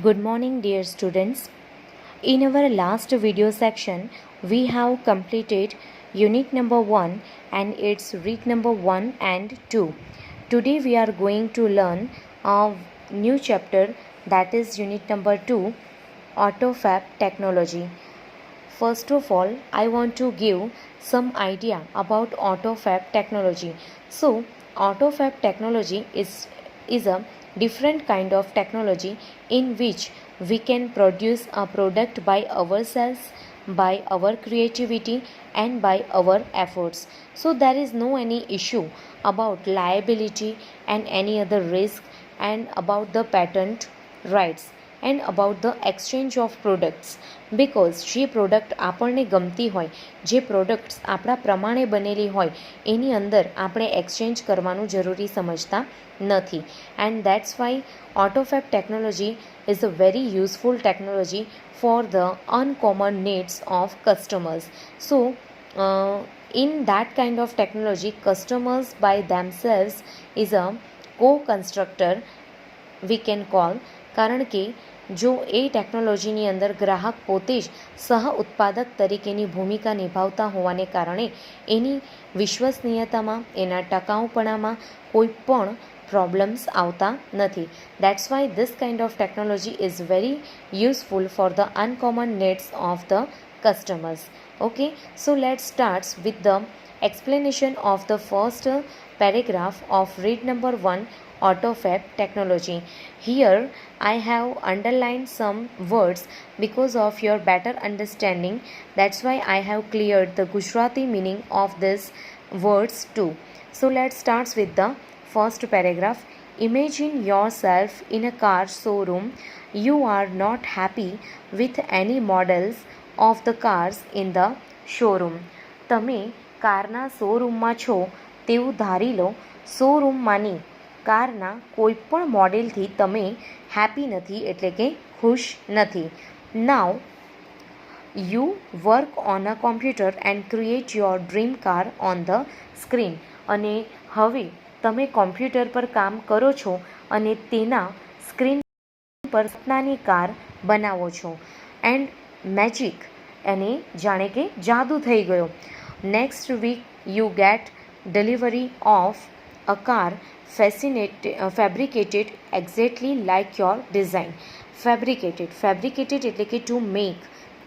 Good morning, dear students. In our last video section, we have completed unit number 1 and its read number 1 and 2. Today we are going to learn a new chapter, that is unit number 2, AutoFab Technology. First of all, I want to give some idea about AutoFab technology. So, AutoFab technology is a different kind of technology in which we can produce a product by ourselves, by our creativity and by our efforts. So there is no any issue about liability and any other risk and about the patent rights and about the exchange of products because જે product આપણને ગમતી હોય, જે products આપણા પ્રમાણે બનેલી હોય એની અંદર આપણે એક્સચેન્જ કરવાનું જરૂરી સમજતા નથી. And that's why AutoFab technology is a very useful technology for the uncommon needs of customers. So in that kind of technology, customers by themselves is a co-constructor we can call, કારણ કે જો એ ટેકનોલોજીની અંદર ગ્રાહક પોતે જ સહ ઉત્પાદક તરીકેની ભૂમિકા નિભાવતા હોવાને કારણે એની વિશ્વસનીયતામાં, એના ટકાઉપણામાં કોઈ પણ પ્રોબ્લેમ્સ આવતા નથી. That's why this kind of technology is very useful for the uncommon needs of the customers. Okay, so let's start with the explanation of the first paragraph of read number 1, AutoFab technology. Here I have underlined some words because of your better understanding. That's why I have cleared the Gujarati meaning of these words too. So let's start with the first paragraph. Imagine yourself in a car showroom. You are not happy with any models of the cars in the showroom. તમે કારના શોરૂમમાં છો તેવું ધારી લો. શોરૂમમાંની કારના કોઈપણ મોડેલથી તમે happy નથી, એટલે કે ખુશ નથી. Now you work on a computer and create your dream car on the screen. અને હવે તમે કોમ્પ્યુટર પર કામ કરો છો અને તેના સ્ક્રીન પર સપનાની કાર બનાવો છો. એન્ડ મેજિક, અને જાણે કે જાદુ થઈ ગયો. Next week you get delivery of a car fabricated exactly like your design. Fabricated એટલે કે ટુ મેક,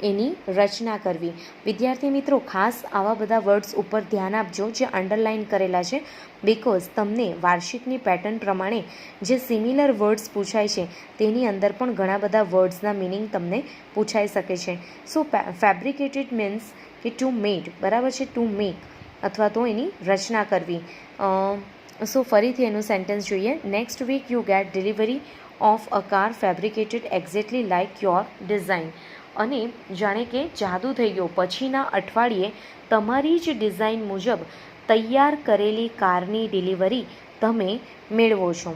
એની રચના કરવી. વિદ્યાર્થી મિત્રો, ખાસ આવા બધા વર્ડ્સ ઉપર ધ્યાન આપજો જે અંડરલાઇન કરેલા છે, બિકોઝ તમને વાર્ષિકની પેટર્ન પ્રમાણે જે સિમિલર વર્ડ્સ પૂછાય છે તેની અંદર પણ ઘણા બધા વર્ડ્સના મિનિંગ તમને પૂછાઈ શકે છે. સો ફેબ્રિકેટેડ મીન્સ કે ટુ મેડ, બરાબર છે, ટુ મેક અથવા તો એની રચના કરવી. સો ફરીથી એનું સેન્ટેન્સ જોઈએ. Next week you get delivery of a car fabricated exactly like your design. અને જાણે કે જાદુ થઈ ગયો, પછીના અઠવાડિયે તમારી જ ડિઝાઇન મુજબ તૈયાર કરેલી કારની ડિલિવરી તમે મેળવો છો.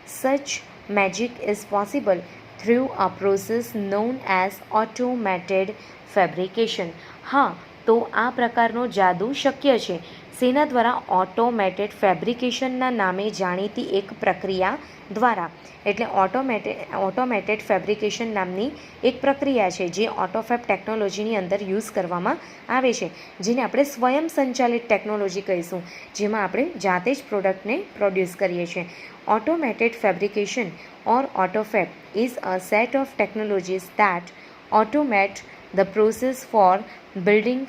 Such magic is possible through a process known as automated fabrication. હા, તો આ પ્રકારનો જાદુ શક્ય છે. શેના દ્વારા? ઓટોમેટેડ ફેબ્રિકેશનના નામે જાણીતી એક પ્રક્રિયા દ્વારા. એટલે ઓટોમેટેડ ફેબ્રિકેશન નામની એક પ્રક્રિયા છે જે AutoFab ટેકનોલોજીની અંદર યુઝ કરવામાં આવે છે, જેને આપણે સ્વયં સંચાલિત ટેકનોલોજી કહીશું, જેમાં આપણે જાતે જ પ્રોડક્ટને પ્રોડ્યુસ કરીએ છીએ. Automated fabrication or AutoFab is a set of technologies that automate the process for building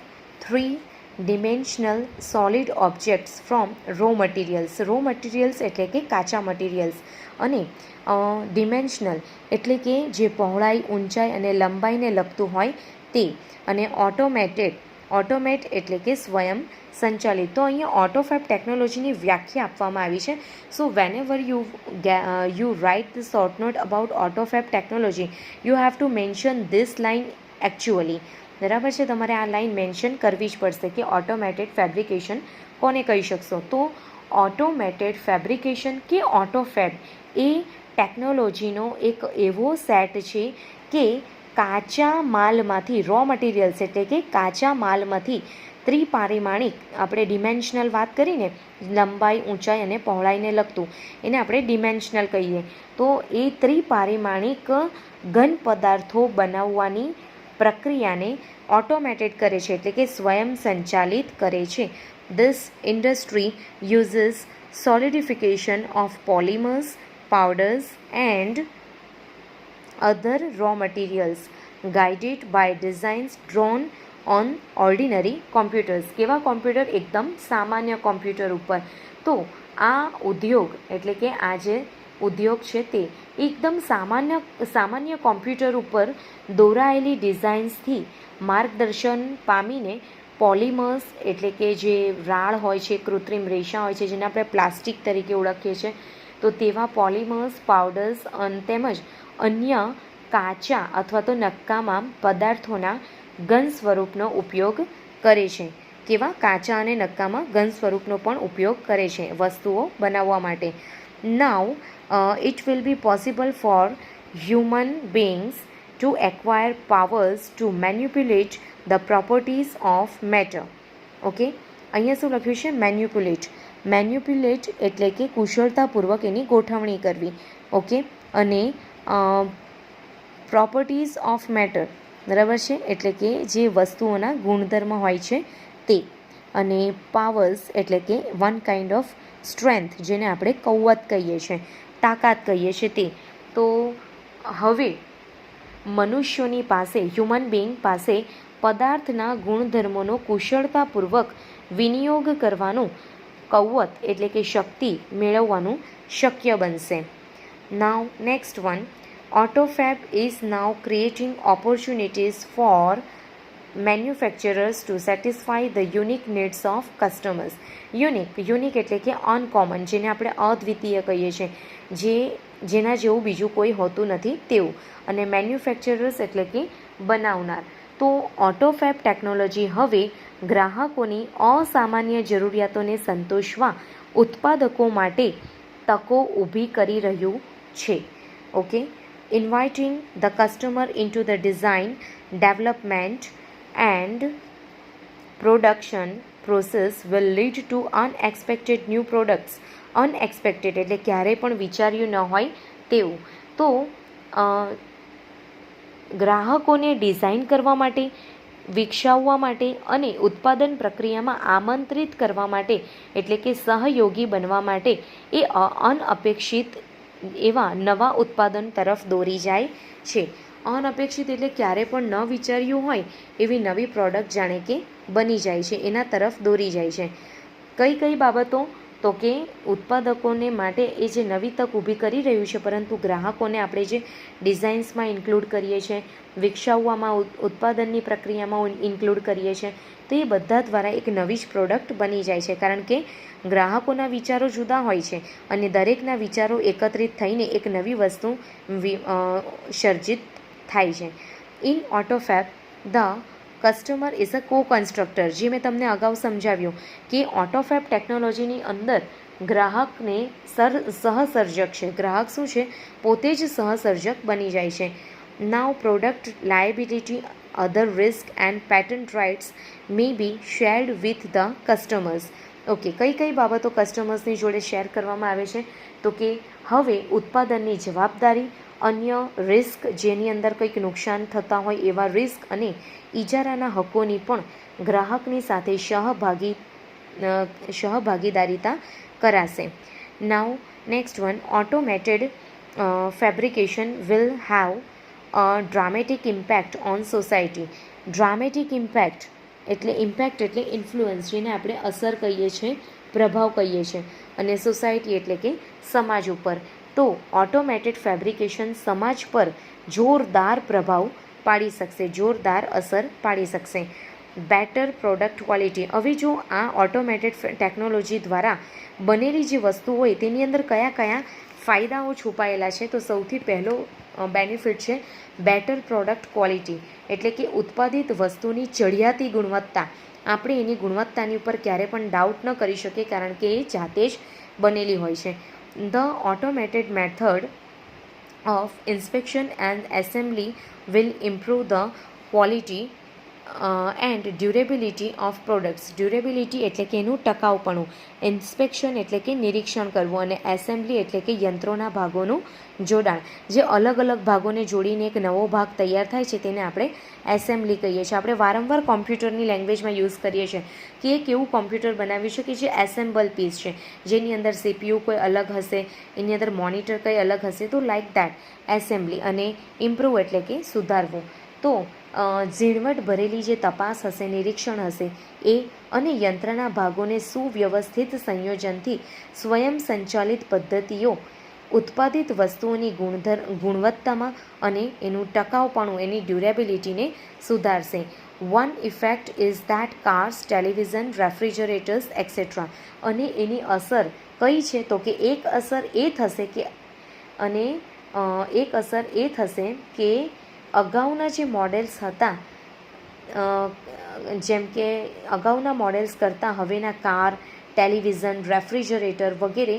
three-dimensional solid objects from raw materials. raw materials એટલે કે કાચા મટીરિયલ્સ, અને ડિમેન્શનલ એટલે કે જે પહોળાઈ, ઊંચાઈ અને લંબાઈને લગતું હોય તે. અને ઓટોમેટ એટલે કે સ્વયં સંચાલિત. તો અહીંયા AutoFab ટેકનોલોજીની વ્યાખ્યા આપવામાં આવી છે. So whenever you write the short note about AutoFab technology, you have to mention this line actually. બરાબર છે, તમારે આ લાઇન મેન્શન કરવી જ પડશે કે ઓટોમેટેડ ફેબ્રિકેશન કોને કહી શકશો. તો ઓટોમેટેડ ફેબ્રિકેશન કે AutoFab એ ટેકનોલોજીનો એક એવો સેટ છે કે કાચા માલમાંથી, રો મટીરિયલ્સ એટલે કે કાચા માલમાંથી ત્રિપારિમાણિક આપણે ડિમેન્શનલ વાત કરીને લંબાઈ, ઊંચાઈ અને પહોળાઈને લગતું એને આપણે ડિમેન્શનલ કહીએ. તો એ ત્રિપારિમાણિક ઘન પદાર્થો બનાવવાની પ્રક્રિયાને ઓટોમેટેડ કરે છે, એટલે કે સ્વયં સંચાલિત કરે છે. This industry uses solidification of polymers, powders and other raw materials guided by designs drawn on ordinary computers. કેવા કોમ્પ્યુટર? એકદમ સામાન્ય કોમ્પ્યુટર ઉપર. તો આ ઉદ્યોગ એટલે કે આ જે ઉદ્યોગ છે તે એકદમ સામાન્ય કોમ્પ્યુટર ઉપર દોરાયેલી ડિઝાઇન્સથી માર્ગદર્શન પામીને પોલિમર્સ એટલે કે જે રાળ હોય છે, કૃત્રિમ રેશા હોય છે, જેને આપણે પ્લાસ્ટિક તરીકે ઓળખીએ છીએ, તો તેવા પોલિમર્સ, પાવડર્સ તેમજ અન્ય કાચા અથવા તો નક્કામા પદાર્થોના ઘન સ્વરૂપનો ઉપયોગ કરે છે. કેવા? કાચા અને નક્કામા ઘન સ્વરૂપનો પણ ઉપયોગ કરે છે વસ્તુઓ બનાવવા માટે. Now it will be possible for human beings to acquire powers to manipulate the properties of matter. Okay, અહીંયા શું લખ્યું છે? મેન્યુપ્યુલેટ એટલે કે કુશળતાપૂર્વક એની ગોઠવણી કરવી. ઓકે, અને પ્રોપર્ટીઝ ઓફ મેટર, બરાબર છે, એટલે કે જે વસ્તુઓના ગુણધર્મ હોય છે તે. અને પાવર્સ એટલે કે વન કાઇન્ડ ઓફ સ્ટ્રેન્થ, જેને આપણે કૌવત કહીએ છીએ, તાકાત કહીએ છીએ તે. તો હવે મનુષ્યોની પાસે, હ્યુમન બીંગ પાસે પદાર્થના ગુણધર્મોનો કુશળતાપૂર્વક વિનિયોગ કરવાનું કૌવત એટલે કે શક્તિ મેળવવાનું શક્ય બનશે. Now next one, AutoFab is now creating opportunities for manufacturers to satisfy the unique needs of customers. Unique એટલે કે અનકોમન, જેને આપણે અદ્વિતીય કહીએ છીએ, જેના જેવું બીજું કોઈ હોતું નથી તેવું. અને મેન્યુફેક્ચરર્સ એટલે કે બનાવનાર. તો ઓટોફેબ ટેકનોલોજી હવે ગ્રાહકોની અસામાન્ય જરૂરિયાતોને સંતોષવા ઉત્પાદકો માટે તકો ઊભી કરી રહ્યું છે. Okay, inviting the customer into the design, development and production process will lead to unexpected new products. Unexpected એટલે ક્યારેય પણ વિચાર્યું ન હોય તેવું. તો ગ્રાહકોને ડિઝાઇન કરવા માટે, વિકસાવવા માટે અને ઉત્પાદન પ્રક્રિયામાં આમંત્રિત કરવા માટે એટલે કે સહયોગી બનવા માટે એ અનઅપેક્ષિત એવા નવા ઉત્પાદન તરફ દોરી જાય છે. અનઅપેક્ષિત એટલે ક્યારે પણ ન વિચાર્યું હોય એવી નવી પ્રોડક્ટ જાણે કે બની જાય છે, એના તરફ દોરી જાય છે. કઈ બાબતો? તો કે ઉત્પાદકોને માટે એ જે નવી તક ઊભી કરી રહ્યું છે, પરંતુ ગ્રાહકોને આપણે જે ડિઝાઇન્સમાં ઇન્ક્લુડ કરીએ છીએ, વિકસાવવામાં, ઉત્પાદનની પ્રક્રિયામાં ઇન્ક્લુડ કરીએ છીએ, તો એ બધા દ્વારા એક નવી જ પ્રોડક્ટ બની જાય છે. કારણ કે ગ્રાહકોના વિચારો જુદા હોય છે અને દરેકના વિચારો એકત્રિત થઈને એક નવી વસ્તુ સર્જિત થાય છે. In AutoFab the customer is a co constructor. જે મેં તમને અગાઉ સમજાવ્યું કે ઓટોફેબ ટેકનોલોજીની અંદર ગ્રાહકને સહસર્જક છે. ગ્રાહક શું છે? પોતે જ સહસર્જક બની જાય છે. Now product liability, other risk and patent rights may be shared with the customers. Okay, કઈ બાબતો કસ્ટમર્સની જોડે શેર કરવામાં આવે છે? તો કે હવે ઉત્પાદનની જવાબદારી, અન્ય રિસ્ક, જેની અંદર કંઈક નુકસાન થતા હોય એવા રિસ્ક અને ઇજારાના હકોની પણ ગ્રાહકની સાથે સહભાગીદારીતા કરાશે. નાવ next one, automated fabrication will have uh dramatic impact on society. Dramatic impact એટલે ઇન્ફ્લુઅન્સ, જેને આપણે અસર કહીએ છીએ, પ્રભાવ કહીએ છીએ, અને સોસાયટી એટલે કે સમાજ ઉપર. તો ઓટોમેટેડ ફેબ્રિકેશન સમાજ પર જોરદાર પ્રભાવ પાડી શકશે, જોરદાર અસર પાડી શકશે. Better product quality. હવે જો આ ઓટોમેટેડ ટેકનોલોજી દ્વારા બનેલી જે વસ્તુ હોય તેની અંદર કયા ફાયદાઓ છુપાયેલા છે? તો સૌથી પહેલો બેનિફિટ છે બેટર પ્રોડક્ટ ક્વોલિટી, એટલે કે ઉત્પાદિત વસ્તુની ચડિયાતી ગુણવત્તા. આપણે એની ગુણવત્તાની ઉપર ક્યારે પણ ડાઉટ ન કરી શકીએ, કારણ કે એ જાતે જ બનેલી હોય છે. The automated method of inspection and assembly will improve the quality and durability of products. Durability એટલે કે એનું ટકાઉપણું. ઇન્સ્પેક્શન એટલે કે નિરીક્ષણ કરવું. અને એસેમ્બલી એટલે કે યંત્રોના ભાગોનું જોડાણ. જે અલગ અલગ ભાગોને જોડીને એક નવો ભાગ તૈયાર થાય છે તેને આપણે એસેમ્બલી કહીએ છીએ. આપણે વારંવાર કોમ્પ્યુટરની લેંગ્વેજમાં યુઝ કરીએ છીએ કે એક એવું કોમ્પ્યુટર બનાવ્યું છે કે જે એસેમ્બલ પીસ છે, જેની અંદર સીપીયુ કોઈ અલગ હશે, એની અંદર મોનિટર કંઈ અલગ હશે. તો લાઇક દેટ એસેમ્બલી. અને ઇમ્પ્રૂવ એટલે કે સુધારવું. તો ઝીણવટ ભરેલી જે તપાસ હશે, નિરીક્ષણ હશે એ, અને યંત્રના ભાગોને સુવ્યવસ્થિત સંયોજનથી સ્વયં સંચાલિત પદ્ધતિઓ ઉત્પાદિત વસ્તુઓની ગુણવત્તામાં અને એનું ટકાઉપણું, એની ડ્યુરેબિલિટીને સુધારશે. One effect is that cars, television, refrigerators etcetera. અને એની અસર કઈ છે? તો કે એક અસર એ થશે કે અગાઉના જે મોડેલ્સ હતા, જેમ કે અગાઉના મોડેલ્સ કરતાં હવેના કાર, ટેલિવિઝન, રેફ્રિજરેટર વગેરે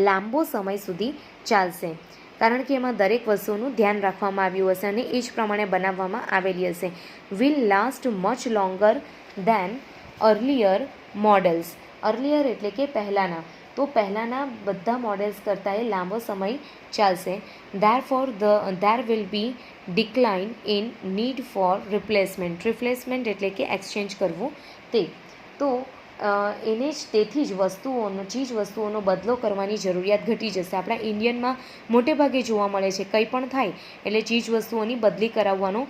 લાંબો સમય સુધી ચાલશે, કારણ કે એમાં દરેક વસ્તુનું ધ્યાન રાખવામાં આવ્યું હશે અને એ જ પ્રમાણે બનાવવામાં આવેલી હશે. Will last much longer than earlier models. Earlier એટલે કે પહેલાંના. તો પહેલાંના બધા મોડેલ્સ કરતાં એ લાંબો સમય ચાલશે. There will be decline in need four replacement. Replacement એટલે કે એક્સચેન્જ કરવું તે. તો એને જ તેથી જ ચીજ વસ્તુઓનો બદલો કરવાની જરૂરિયાત ઘટી જશે. આપણા ઇન્ડિયનમાં મોટે ભાગે જોવા મળે છે, કંઈ પણ થાય એટલે ચીજ વસ્તુઓની બદલી કરાવવાનું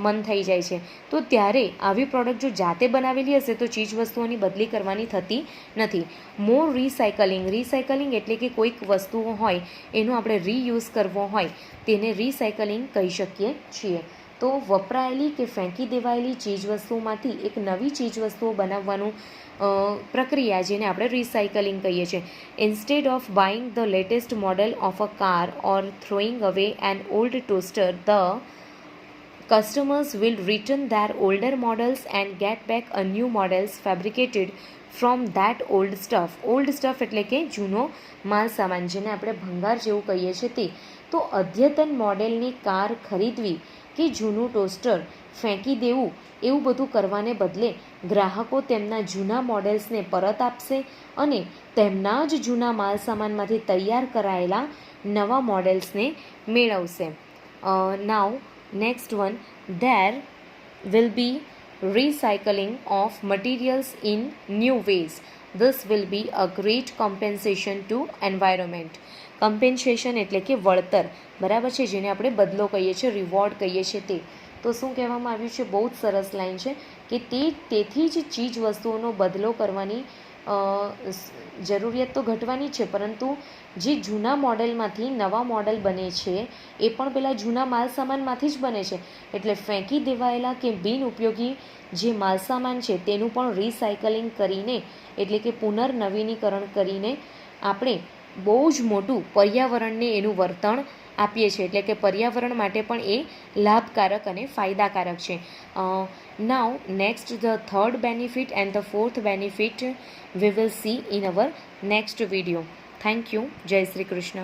મન થઈ જાય છે. તો ત્યારે આવી પ્રોડક્ટ જો જાતે બનાવેલી હશે તો ચીજ વસ્તુઓની બદલી કરવાની થતી નથી. મોર રિસાયકલિંગ. રિસાયકલિંગ એટલે કે કોઈક વસ્તુઓ હોય એનો આપણે રીયુઝ કરવો હોય તેને રિસાયકલિંગ કહી શકીએ છીએ. તો વપરાયેલી કે ફેંકી દેવાયેલી ચીજવસ્તુઓમાંથી એક નવી ચીજવસ્તુઓ બનાવવાનું પ્રક્રિયા, જેને આપણે રિસાયકલિંગ કહીએ છીએ. Instead of buying the latest model of a car or throwing away an old toaster, the customers will return their older models and get back a new models fabricated from that old stuff. Old stuff એટલે કે જૂનો માલ સામાન, જેને આપણે ભંગાર જેવું કહીએ છીએ તે. તો અદ્યતન મોડેલની કાર ખરીદવી કે જૂનું ટોસ્ટર ફેંકી દેવું એવું બધું કરવાને બદલે ગ્રાહકો તેમના જૂના મોડેલ્સને પરત આપશે અને તેમના જ જૂના માલ સામાનમાંથી તૈયાર કરાયેલા નવા મોડેલ્સને મેળવશે. નાવ next one, there will be recycling of materials in new ways. This will be a great compensation to environment. Compensation એટલે કે વળતર, બરાબર છે, જેને આપણે બદલો કહીએ છીએ, રિવોર્ડ કહીએ છીએ તે. તો શું કહેવામાં આવ્યું છે? બહુ જ સરસ લાઈન છે કે તેથી જ ચીજ વસ્તુઓનો બદલો કરવાની જરૂરિયાત તો ઘટવાની છે, પરંતુ જે જૂના મોડેલમાંથી નવા મોડેલ બને છે એ પણ પેલા જૂના માલ સામાનમાંથી જ બને છે. એટલે ફેંકી દેવાયેલા કે બિનઉપયોગી જે માલસામાન છે તેનું પણ રિસાયકલિંગ કરીને, એટલે કે પુનર્નવીનીકરણ કરીને આપણે બહુ જ મોટું પર્યાવરણને એનું વર્તન આપીએ છીએ. એટલે કે પર્યાવરણ માટે પણ એ લાભકારક અને ફાયદાકારક છે. Now next the third benefit and the fourth benefit we will see in our next video. Thank you. Jai Shri Krishna.